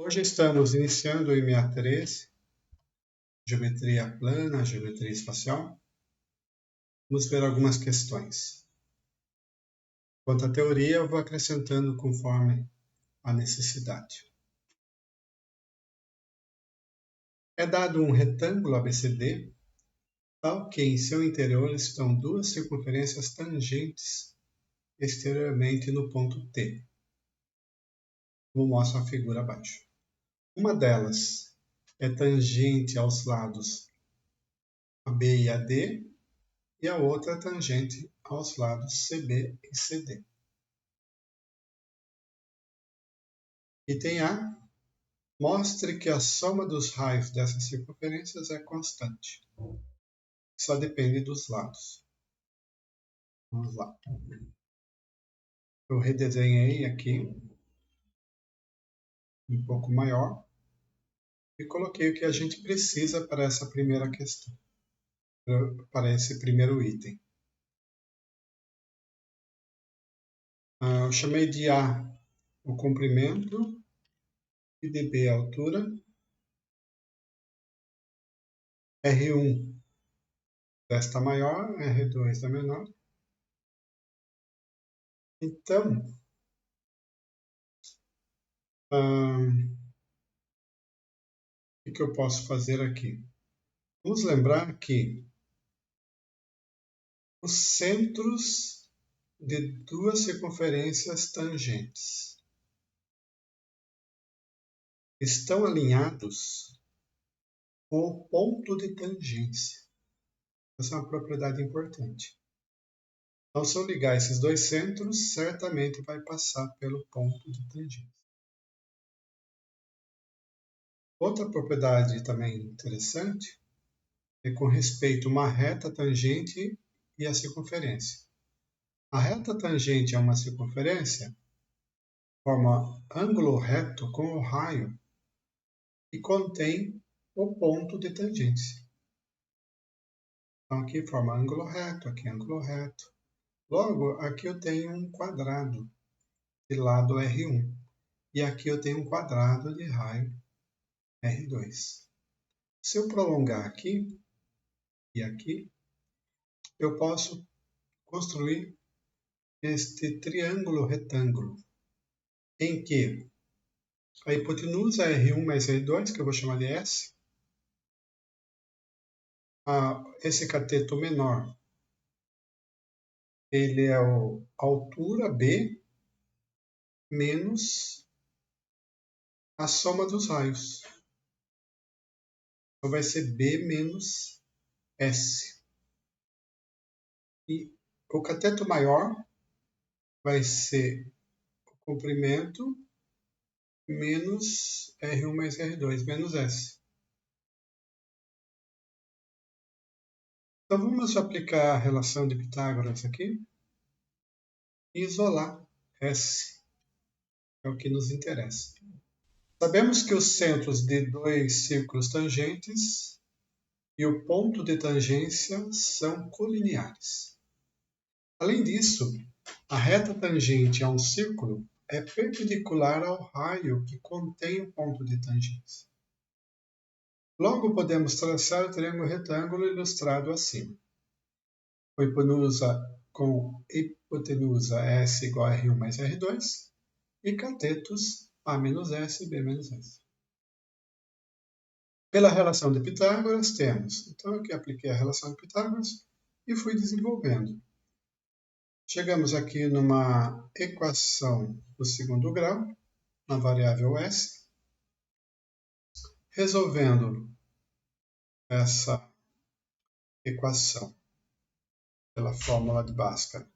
Hoje estamos iniciando o MA13, Geometria Plana, Geometria Espacial. Vamos ver algumas questões. Quanto à teoria, eu vou acrescentando conforme a necessidade. É dado um retângulo ABCD, tal que em seu interior estão duas circunferências tangentes exteriormente no ponto T. Vou mostrar a figura abaixo. Uma delas é tangente aos lados AB e AD, e a outra tangente aos lados CB e CD. Item A. Mostre que a soma dos raios dessas circunferências é constante. Só depende dos lados. Vamos lá. Eu redesenhei aqui um pouco maior e coloquei o que a gente precisa para essa primeira questão, para esse primeiro item. Eu chamei de A o comprimento e de B a altura. R1 desta maior, R2 da menor. Então, o que eu posso fazer aqui? Vamos lembrar que os centros de duas circunferências tangentes estão alinhados com o ponto de tangência. Essa é uma propriedade importante. Então, se eu ligar esses dois centros, certamente vai passar pelo ponto de tangência. Outra propriedade também interessante é com respeito a uma reta tangente e a circunferência. A reta tangente a uma circunferência forma ângulo reto com o raio e contém o ponto de tangência. Então, aqui forma ângulo reto, aqui ângulo reto. Logo, aqui eu tenho um quadrado de lado R1. E aqui eu tenho um quadrado de raio R2. Se eu prolongar aqui e aqui, eu posso construir este triângulo retângulo, em que a hipotenusa R1 mais R2, que eu vou chamar de S, esse cateto menor, ele é a altura B menos a soma dos raios. Então vai ser B menos S. E o cateto maior vai ser o comprimento menos R1 mais R2, menos S. Então vamos aplicar a relação de Pitágoras aqui e isolar S, é o que nos interessa. Sabemos que os centros de dois círculos tangentes e o ponto de tangência são colineares. Além disso, a reta tangente a um círculo é perpendicular ao raio que contém o ponto de tangência. Logo, podemos traçar o triângulo retângulo ilustrado acima. Com hipotenusa S igual a R1 mais R2 e catetos A menos S e B menos S. Pela relação de Pitágoras, temos. Então, aqui apliquei a relação de Pitágoras e fui desenvolvendo. Chegamos aqui numa equação do segundo grau, na variável S. Resolvendo essa equação pela fórmula de Bhaskara,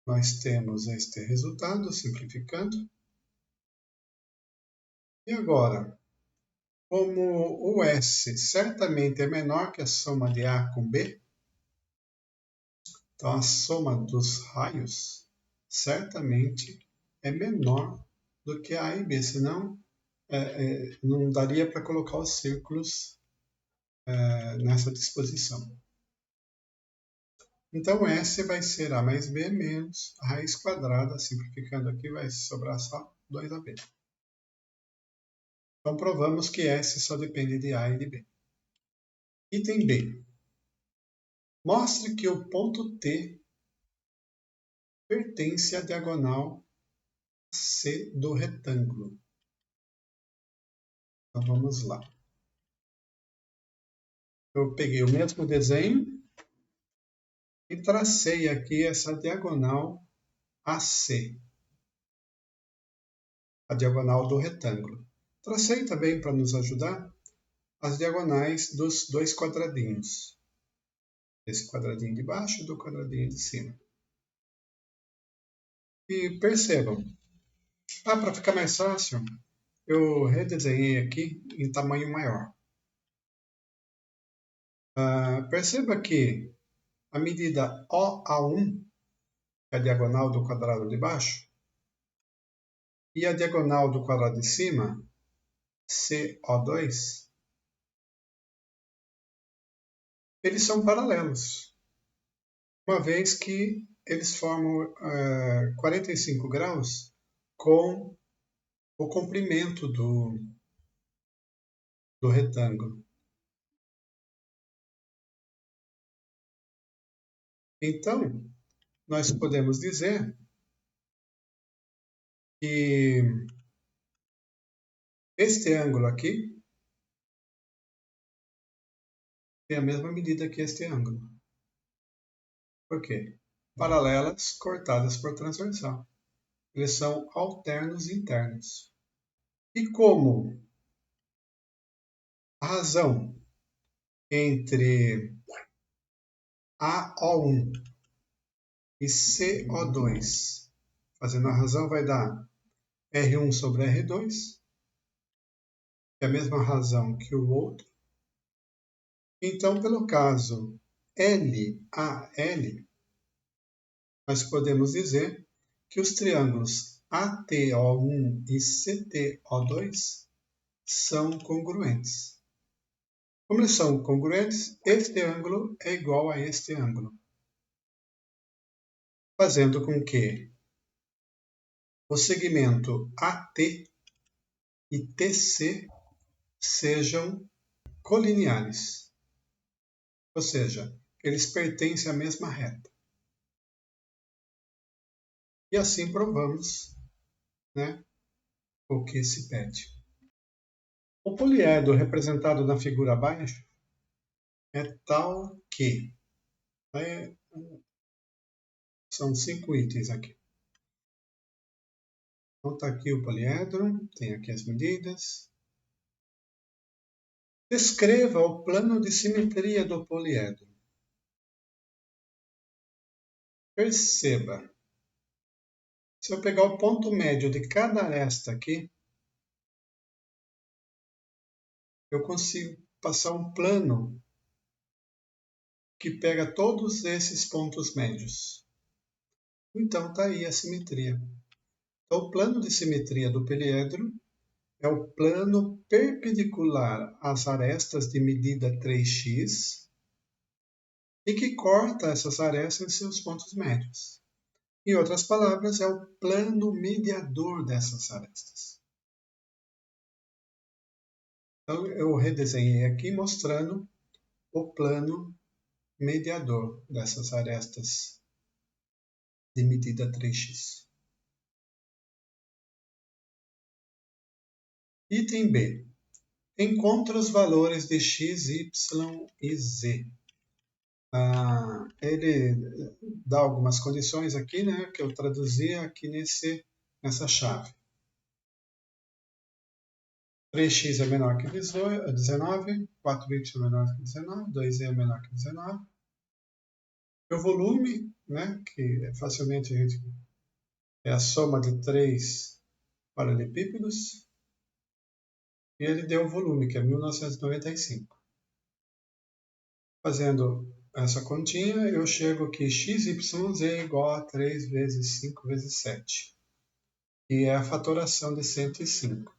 nós temos este resultado, simplificando. E agora, como o S certamente é menor que a soma de A com B, então a soma dos raios certamente é menor do que A e B, senão não daria para colocar os círculos nessa disposição. Então S vai ser A mais B menos a raiz quadrada, simplificando aqui vai sobrar só 2AB. Então, provamos que S só depende de A e de B. Item B. Mostre que o ponto T pertence à diagonal C do retângulo. Então, vamos lá. Eu peguei o mesmo desenho e tracei aqui essa diagonal AC, a diagonal do retângulo. Tracei também, para nos ajudar, as diagonais dos dois quadradinhos. Esse quadradinho de baixo e do quadradinho de cima. E percebam, para ficar mais fácil, eu redesenhei aqui em tamanho maior. Perceba que a medida OA1, que é a diagonal do quadrado de baixo, e a diagonal do quadrado de cima, CO2, eles são paralelos, uma vez que eles formam 45 graus com o comprimento do retângulo. Então, nós podemos dizer que este ângulo aqui tem a mesma medida que este ângulo. Por quê? Paralelas cortadas por transversal. Eles são alternos internos. E como a razão entre AO1 e CO2, fazendo a razão, vai dar R1 sobre R2, que é a mesma razão que o outro. Então, pelo caso LAL, nós podemos dizer que os triângulos ATO1 e CTO2 são congruentes. Como eles são congruentes, este ângulo é igual a este ângulo, fazendo com que o segmento AT e TC sejam colineares, ou seja, eles pertencem à mesma reta. E assim provamos, né, o que se pede. O poliedro representado na figura abaixo é tal que são 5 itens aqui. Então está aqui o poliedro, tem aqui as medidas. Descreva o plano de simetria do poliedro. Perceba, se eu pegar o ponto médio de cada aresta aqui, eu consigo passar um plano que pega todos esses pontos médios. Então está aí a simetria. Então, o plano de simetria do poliedro é o plano perpendicular às arestas de medida 3x e que corta essas arestas em seus pontos médios. Em outras palavras, é o plano mediador dessas arestas. Então, eu redesenhei aqui mostrando o plano mediador dessas arestas de medida 3x. Item B. Encontre os valores de x, y e z. Ele dá algumas condições aqui, né, que eu traduzi aqui nessa chave. 3x é menor que 19, 4y é menor que 19, 2z é menor que 19. O volume, né, que facilmente a gente é a soma de 3 paralelepípedos. E ele deu o volume, que é 1995. Fazendo essa continha, eu chego que XYZ é igual a 3 vezes 5 vezes 7. E é a fatoração de 105.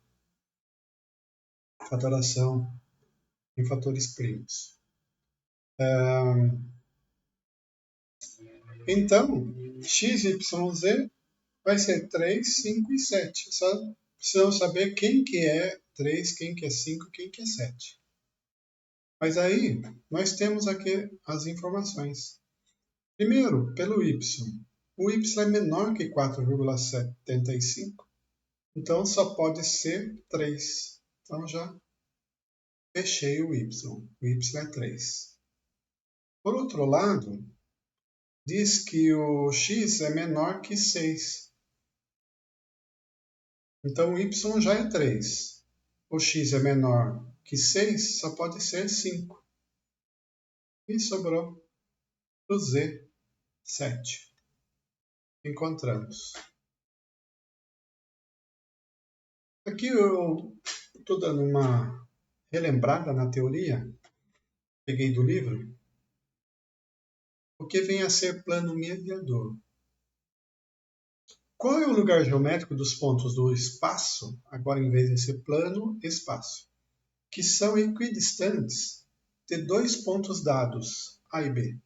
Fatoração em fatores primos. Então, XYZ vai ser 3, 5 e 7. Só precisamos saber quem que é 3, quem que é 5, quem que é 7. Mas aí, nós temos aqui as informações. Primeiro, pelo y. O y é menor que 4,75, então só pode ser 3. Então já fechei o y. O y é 3. Por outro lado, diz que o x é menor que 6. Então o y já é 3. O x é menor que 6, só pode ser 5. E sobrou o z, 7. Encontramos. Aqui eu estou dando uma relembrada na teoria, peguei do livro, o que vem a ser plano mediador. Qual é o lugar geométrico dos pontos do espaço, agora em vez de ser plano, espaço, que são equidistantes de dois pontos dados, A e B?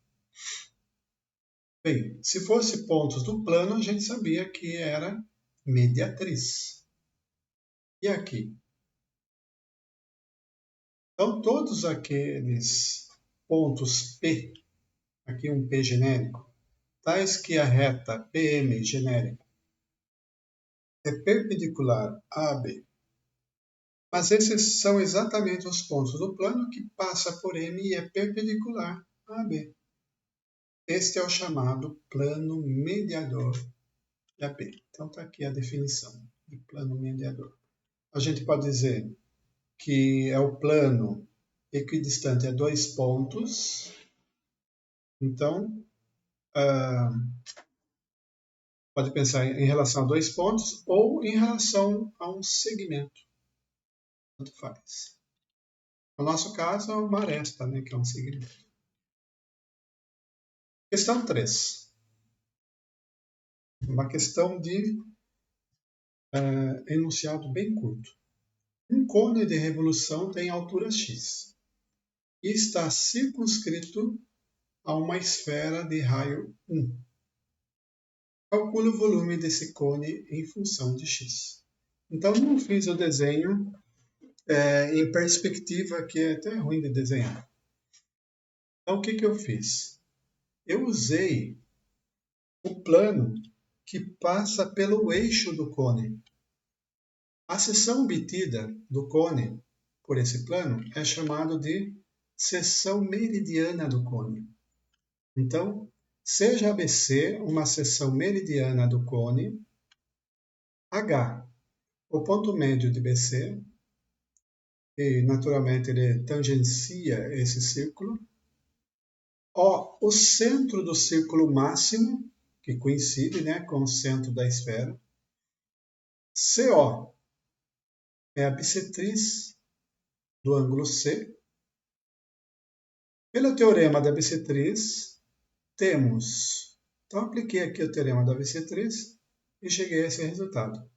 Bem, se fosse pontos do plano, a gente sabia que era mediatriz. E aqui? Então, todos aqueles pontos P, aqui um P genérico, tais que a reta PM genérica é perpendicular a AB. Mas esses são exatamente os pontos do plano que passa por M e é perpendicular a AB. Este é o chamado plano mediador de AB. Então está aqui a definição de plano mediador. A gente pode dizer que é o plano equidistante a dois pontos. Então, pode pensar em relação a dois pontos ou em relação a um segmento. Tanto faz. No nosso caso, é uma aresta, né, que é um segmento. Questão 3. Uma questão de enunciado bem curto. Um cone de revolução tem altura x e está circunscrito a uma esfera de raio 1. Calcule o volume desse cone em função de x. Então, não fiz o desenho em perspectiva, que é até ruim de desenhar. Então, o que eu fiz? Eu usei o plano que passa pelo eixo do cone. A seção obtida do cone por esse plano é chamada de seção meridiana do cone. Então, seja ABC uma seção meridiana do cone, H, o ponto médio de BC, e naturalmente ele tangencia esse círculo, O, o centro do círculo máximo, que coincide, né, com o centro da esfera, CO é a bissetriz do ângulo C. Pelo teorema da bissetriz, temos... Então, apliquei aqui o teorema da bissetriz e cheguei a esse resultado.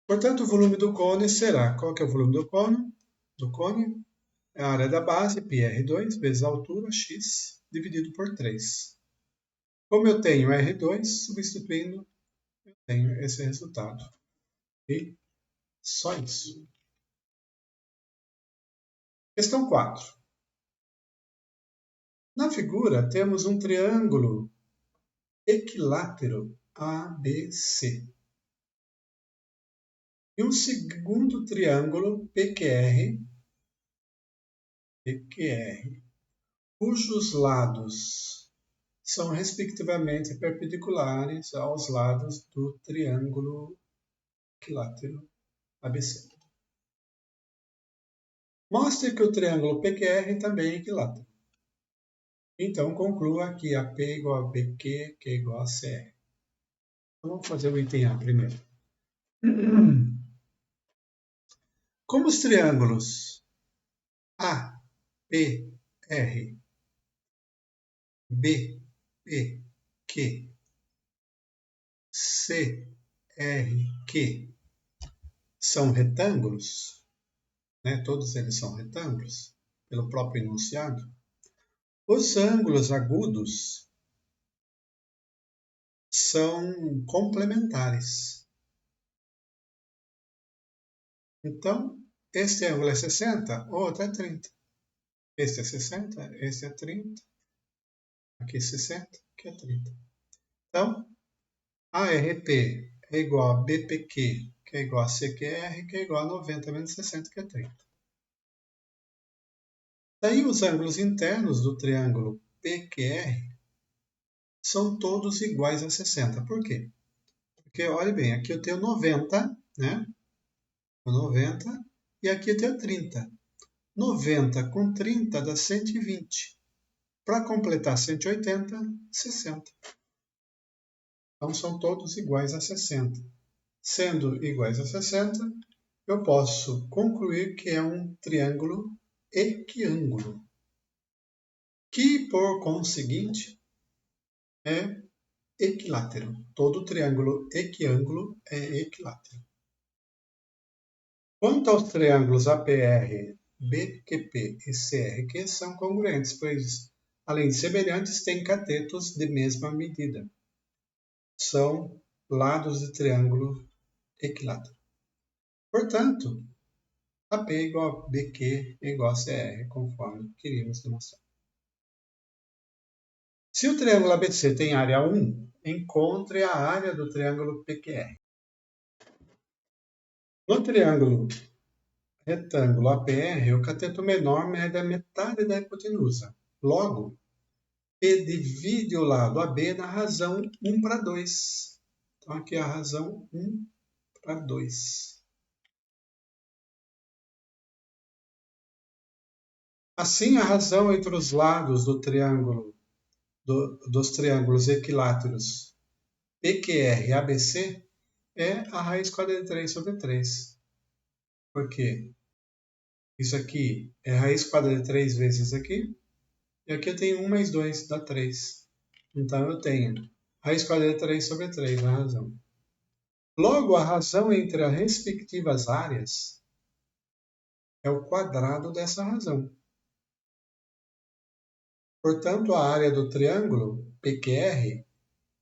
Portanto, o volume do cone será... Qual que é o volume do cone? É a área da base, πr2, vezes a altura, x, dividido por 3. Como eu tenho R2, substituindo, eu tenho esse resultado. E só isso. Questão 4. Na figura, temos um triângulo equilátero ABC. E um segundo triângulo PQR, cujos lados são respectivamente perpendiculares aos lados do triângulo equilátero ABC. Mostre que o triângulo PQR também é equilátero. Então, conclua que AP é igual a BQ, que é igual a CR. Então, vamos fazer o item A primeiro. Como os triângulos APR, BPQ, CRQ são retângulos, né? Todos eles são retângulos, pelo próprio enunciado, os ângulos agudos são complementares. Então, este ângulo é 60, o outro é 30. Este é 60, este é 30. Aqui 60, aqui é 30. Então, ARP é igual a BPQ, que é igual a CQR, que é igual a 90 menos 60, que é 30. Daí os ângulos internos do triângulo PQR são todos iguais a 60. Por quê? Porque, olha bem, aqui eu tenho 90, né? 90, e aqui eu tenho 30. 90 com 30 dá 120. Para completar 180, 60. Então são todos iguais a 60. Sendo iguais a 60, eu posso concluir que é um triângulo equiângulo, que por conseguinte é equilátero. Todo triângulo equiângulo é equilátero. Quanto aos triângulos APR, BQP e CRQ são congruentes, pois, além de semelhantes, têm catetos de mesma medida. São lados de triângulo equilátero. Portanto, AP igual a BQ igual a CR, conforme queríamos demonstrar. Se o triângulo ABC tem área 1, encontre a área do triângulo PQR. No triângulo retângulo APR, o cateto menor mede a metade da hipotenusa. Logo, P divide o lado AB na razão 1/2. Então, aqui é a razão 1/2. Assim, a razão entre os lados do triângulo, dos triângulos equiláteros PQR e ABC é a raiz quadrada de 3 sobre 3. Por quê? Isso aqui é raiz quadrada de 3 vezes isso aqui. E aqui eu tenho 1 mais 2, dá 3. Então eu tenho raiz quadrada de 3 sobre 3, a razão. Logo, a razão entre as respectivas áreas é o quadrado dessa razão. Portanto, a área do triângulo PQR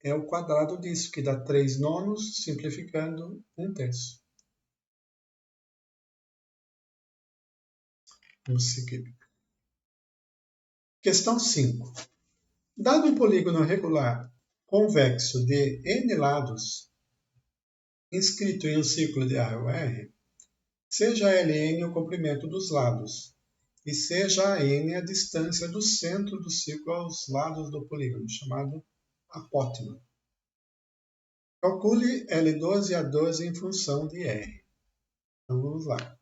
é o quadrado disso, que dá 3 nonos, simplificando 1/3. Vamos seguir. Questão 5. Dado um polígono regular convexo de n lados, inscrito em um círculo de AOR, seja Ln o comprimento dos lados, e seja n a distância do centro do círculo aos lados do polígono, chamado apótema. Calcule L12 e A12 em função de R. Então vamos lá.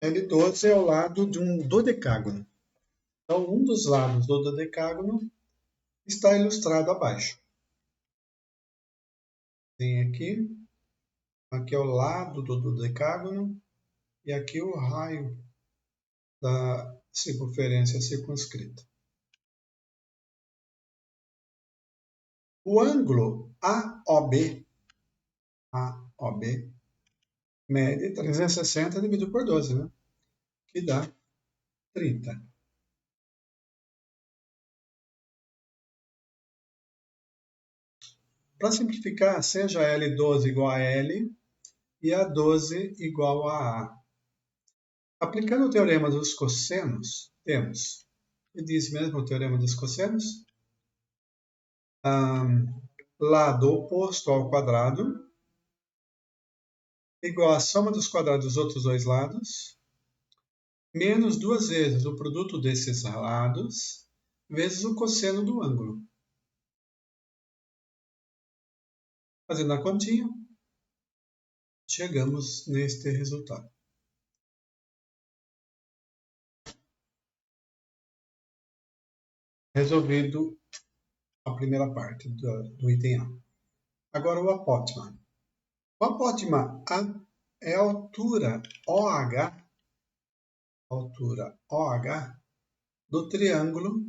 L12 é o lado de um dodecágono. Então, um dos lados do dodecágono está ilustrado abaixo. Tem aqui é o lado do dodecágono e aqui o raio da circunferência circunscrita. O ângulo AOB mede 360 dividido por 12, né? Que dá 30. Para simplificar, seja L12 igual a L e A12 igual a A. Aplicando o teorema dos cossenos, temos, que diz mesmo o teorema dos cossenos, lado oposto ao quadrado igual à soma dos quadrados dos outros dois lados, menos 2 vezes o produto desses lados, vezes o cosseno do ângulo. Fazendo a continha, chegamos neste resultado. Resolvido a primeira parte do item A. Agora o apótema. O apótema A é a altura OH do triângulo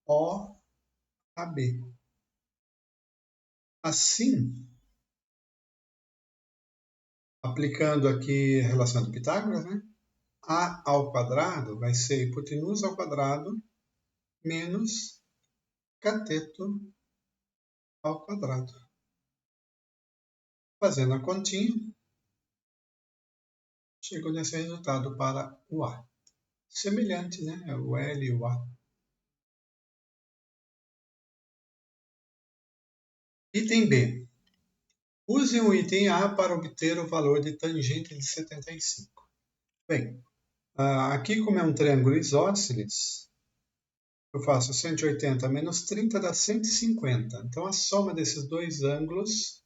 OAB. Assim, aplicando aqui a relação de Pitágoras, né? A ao quadrado vai ser hipotenusa ao quadrado menos cateto ao quadrado. Fazendo a continha, chego nesse resultado para o A. Semelhante, né? O L e o A. Item B. Use o item A para obter o valor de tangente de 75. Bem, aqui como é um triângulo isósceles, eu faço 180 menos 30 dá 150. Então, a soma desses dois ângulos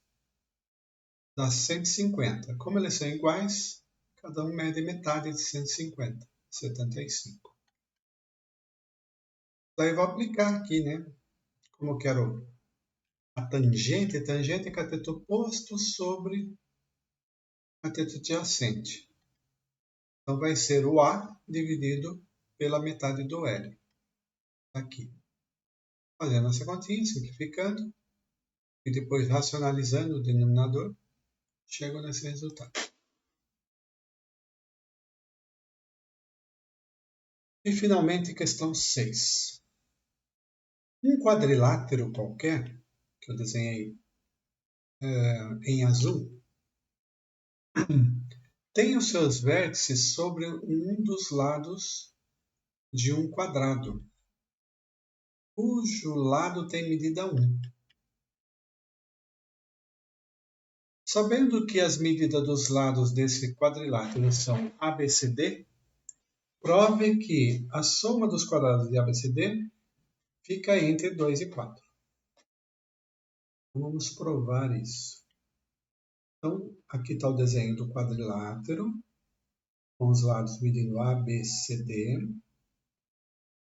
dá 150. Como eles são iguais, cada um mede metade de 150, 75. Daí eu vou aplicar aqui, né? Como eu quero a tangente é cateto oposto sobre cateto adjacente. Então, vai ser o A dividido pela metade do L. Aqui. Fazendo essa continha, simplificando, e depois racionalizando o denominador, chego nesse resultado. E, finalmente, questão 6. Um quadrilátero qualquer, que eu desenhei em azul, tem os seus vértices sobre um dos lados de um quadrado, cujo lado tem medida 1. Sabendo que as medidas dos lados desse quadrilátero são ABCD, prove que a soma dos quadrados de ABCD fica entre 2 e 4. Vamos provar isso. Então, aqui está o desenho do quadrilátero, com os lados medindo ABCD.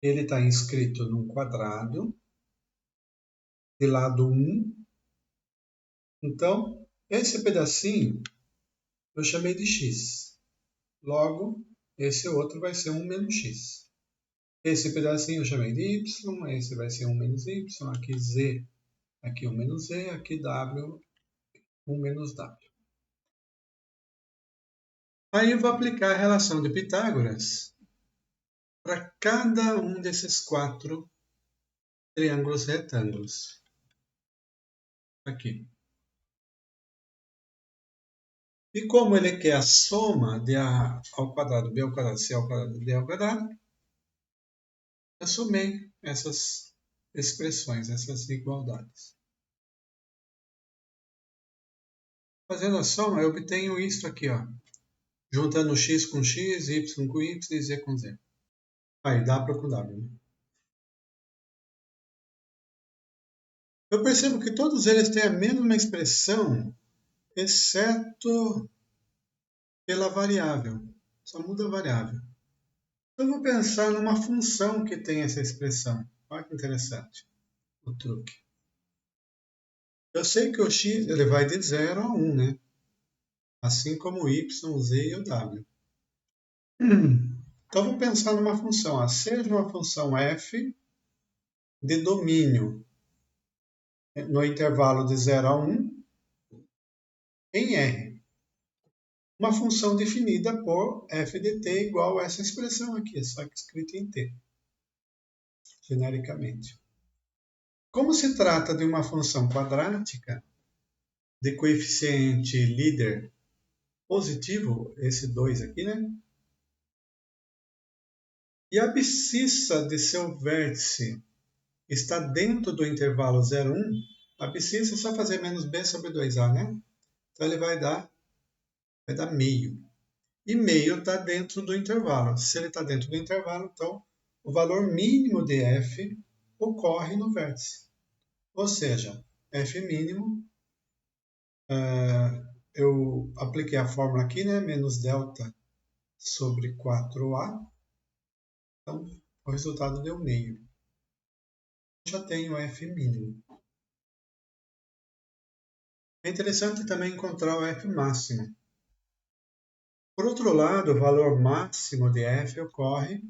Ele está inscrito num quadrado, de lado 1. Então, esse pedacinho eu chamei de x. Logo, esse outro vai ser 1 menos x. Esse pedacinho eu chamei de y, esse vai ser 1 menos y, aqui z, aqui 1 menos z, aqui w, 1 menos w. Aí eu vou aplicar a relação de Pitágoras para cada um desses 4 triângulos retângulos. Aqui. E como ele quer a soma de A ao quadrado, B ao quadrado, C ao quadrado, D ao quadrado, eu somei essas expressões, essas igualdades. Fazendo a soma, eu obtenho isso aqui, ó, juntando x com x, y com y e z com z. Aí, W com W. Né? Eu percebo que todos eles têm a mesma expressão, exceto pela variável. Só muda a variável. Então, eu vou pensar numa função que tem essa expressão. Olha que interessante o truque. Eu sei que o x ele vai de 0 a 1, né? Assim como o y, o z e o w. Então, vou pensar numa função. Seja uma função f de domínio no intervalo de 0 a 1 em R. Uma função definida por f de t igual a essa expressão aqui, só que escrita em t, genericamente. Como se trata de uma função quadrática de coeficiente líder positivo, esse 2 aqui, né? E a abscissa de seu vértice está dentro do intervalo 0, 1, a abscissa é só fazer menos b sobre 2a, né? Então ele vai dar meio. E meio está dentro do intervalo. Se ele está dentro do intervalo, então o valor mínimo de f ocorre no vértice. Ou seja, f mínimo, eu apliquei a fórmula aqui, né? Menos delta sobre 4a. Então, o resultado deu meio. Já tenho f mínimo. É interessante também encontrar o f máximo. Por outro lado, o valor máximo de f ocorre,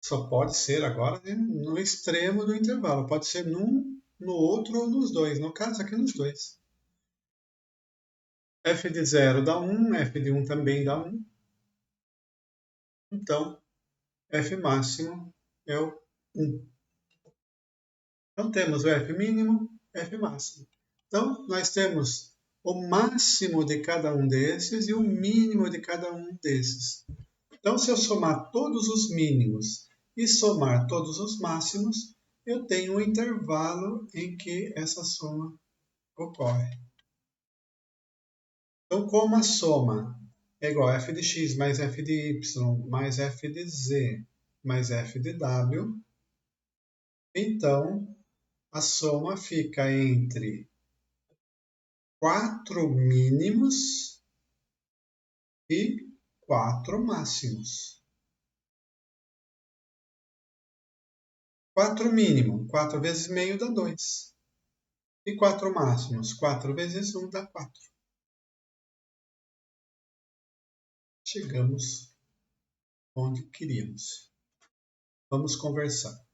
só pode ser agora, né, no extremo do intervalo. Pode ser num, no outro ou nos dois. No caso, aqui nos dois. F de 0 dá 1, f de 1 também dá 1. Então, f máximo é o 1. Então, temos o f mínimo, f máximo. Então, nós temos o máximo de cada um desses e o mínimo de cada um desses. Então, se eu somar todos os mínimos e somar todos os máximos, eu tenho um intervalo em que essa soma ocorre. Então, como a soma é igual a f de x mais f de y mais f de z mais f de w, então a soma fica entre 4 mínimos e 4 máximos. 4 mínimo, 4 vezes meio dá 2. E 4 máximos, 4 vezes 1 dá 4. Chegamos onde queríamos. Vamos conversar.